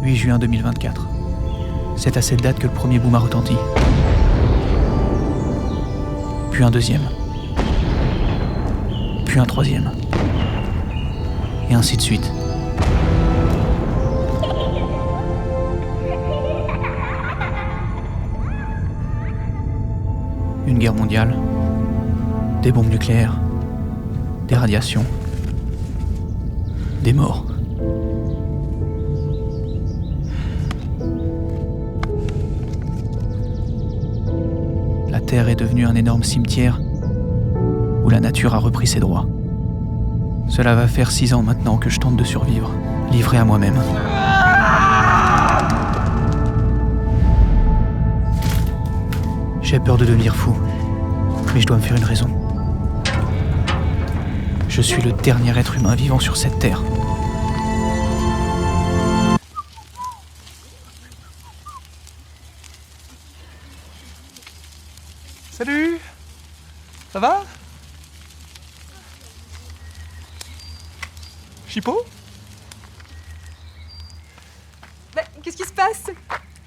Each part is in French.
8 juin 2024. C'est à cette date que le premier boom a retenti. Puis un deuxième. Puis un troisième. Et ainsi de suite. Une guerre mondiale, des bombes nucléaires, des radiations, des morts. La Terre est devenue un énorme cimetière où la nature a repris ses droits. Cela va faire 6 ans maintenant que je tente de survivre, livré à moi-même. J'ai peur de devenir fou, mais je dois me faire une raison. Je suis le dernier être humain vivant sur cette terre. Salut! Ça va? Chippo? Bah, qu'est-ce qui se passe?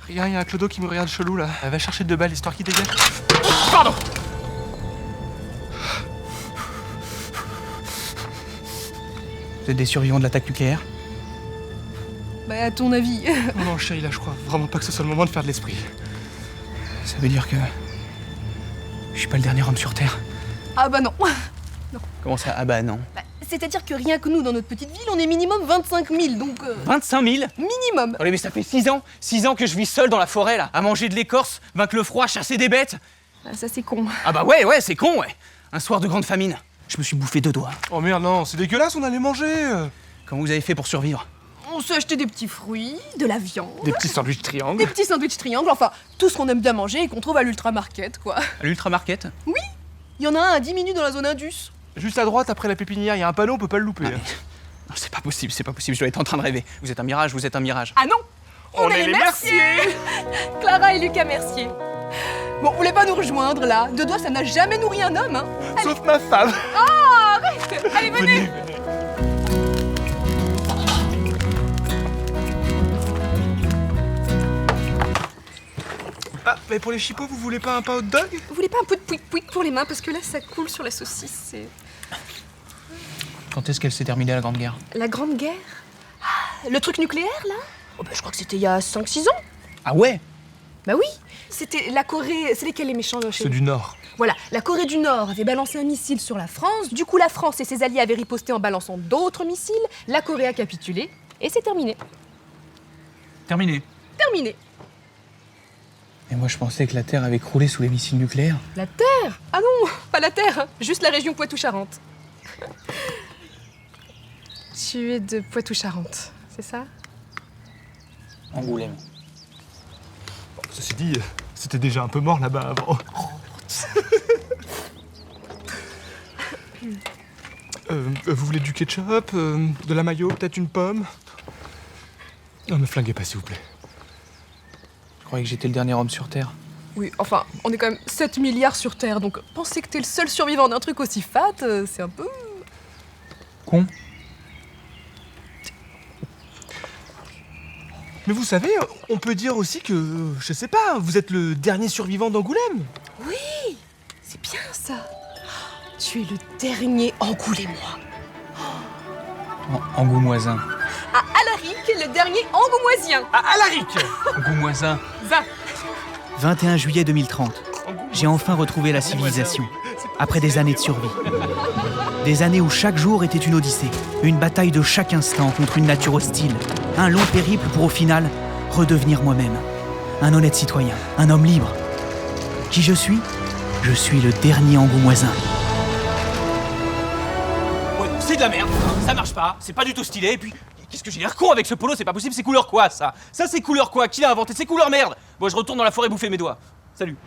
Rien, y a un clodo qui me regarde chelou là. Elle va chercher 2 balles histoire qu'il dégage. Pardon! Vous êtes des survivants de l'attaque nucléaire? Bah, à ton avis. Oh non, chérie, là je crois vraiment pas que ce soit le moment de faire de l'esprit. Ça veut dire que... je suis pas le dernier homme sur Terre. Ah bah non. Comment ça? Ah bah non. Bah, c'est-à-dire que rien que nous, dans notre petite ville, on est minimum 25 000, donc... 25 000? Minimum. Allez, mais ça fait 6 ans! 6 ans que je vis seul dans la forêt, là, à manger de l'écorce, vaincre le froid, chasser des bêtes! Ah, ça, c'est con. Ah bah ouais, c'est con, ouais! Un soir de grande famine, je me suis bouffé 2 doigts. Oh merde, non, c'est dégueulasse, on allait manger! Comment vous avez fait pour survivre? On s'est acheté des petits fruits, de la viande, Des petits sandwichs triangles. des petits sandwichs triangles, enfin, tout ce qu'on aime bien manger et qu'on trouve à l'ultramarket, quoi. À l'ultramarket? Il y en a un à 10 minutes dans la zone Indus. Juste à droite, après la pépinière, y a un panneau, on peut pas le louper. Ah, mais... non, c'est pas possible, je dois être en train de rêver. Vous êtes un mirage, vous êtes un mirage. Ah non! On est les Merciers! Clara et Lucas Mercier. Bon, vous voulez pas nous rejoindre, là? 2 doigts, ça n'a jamais nourri un homme, hein. Sauf ma femme! Allez, venez! Ah, mais pour les chipots, vous voulez pas un pain hot dog? Vous voulez pas un peu de pouic-pouic pour les mains? Parce que là, ça coule sur la saucisse, c'est... Quand est-ce qu'elle s'est terminée, la Grande Guerre? La Grande Guerre? Ah, le truc nucléaire, là? Oh, bah, je crois que c'était il y a 5-6 ans. Ah ouais? Bah oui, c'était la Corée... C'est lesquels les méchants chez Ceux nous? du Nord. Voilà, la Corée du Nord avait balancé un missile sur la France, du coup la France et ses alliés avaient riposté en balançant d'autres missiles, la Corée a capitulé, et c'est terminé. Terminé. Terminé. Et moi, je pensais que la Terre avait croulé sous les missiles nucléaires. La Terre? Ah non, pas la Terre, hein, juste la région Poitou-Charentes. Tu es de Poitou-Charentes, c'est ça? Angoulême. Ceci dit, c'était déjà un peu mort là-bas avant. Vous voulez du ketchup, de la mayo, peut-être une pomme? Non, me flinguez pas, s'il vous plaît. Je croyais que j'étais le dernier homme sur Terre. Oui, enfin, on est quand même 7 milliards sur Terre, donc penser que t'es le seul survivant d'un truc aussi fat, c'est un peu... Con. Mais vous savez, on peut dire aussi que, je sais pas, vous êtes le dernier survivant d'Angoulême. Oui, c'est bien ça. Tu es le dernier Angoulémois. Angoumoisin. À Alaric, le dernier Angoumoisien. À Alaric! Angoumoisin. Va. 21 juillet 2030. J'ai enfin retrouvé la civilisation, après des années de survie. Des années où chaque jour était une odyssée, une bataille de chaque instant contre une nature hostile, un long périple pour au final redevenir moi-même. Un honnête citoyen, un homme libre. Qui je suis? Je suis le dernier Angoumoisin. Ouais, c'est de la merde, ça marche pas, c'est pas du tout stylé, et puis qu'est-ce que j'ai l'air con avec ce polo, c'est pas possible, c'est couleur quoi ça? Ça c'est couleur quoi? Qui l'a inventé? C'est couleur merde! Bon, je retourne dans la forêt bouffer mes doigts. Salut.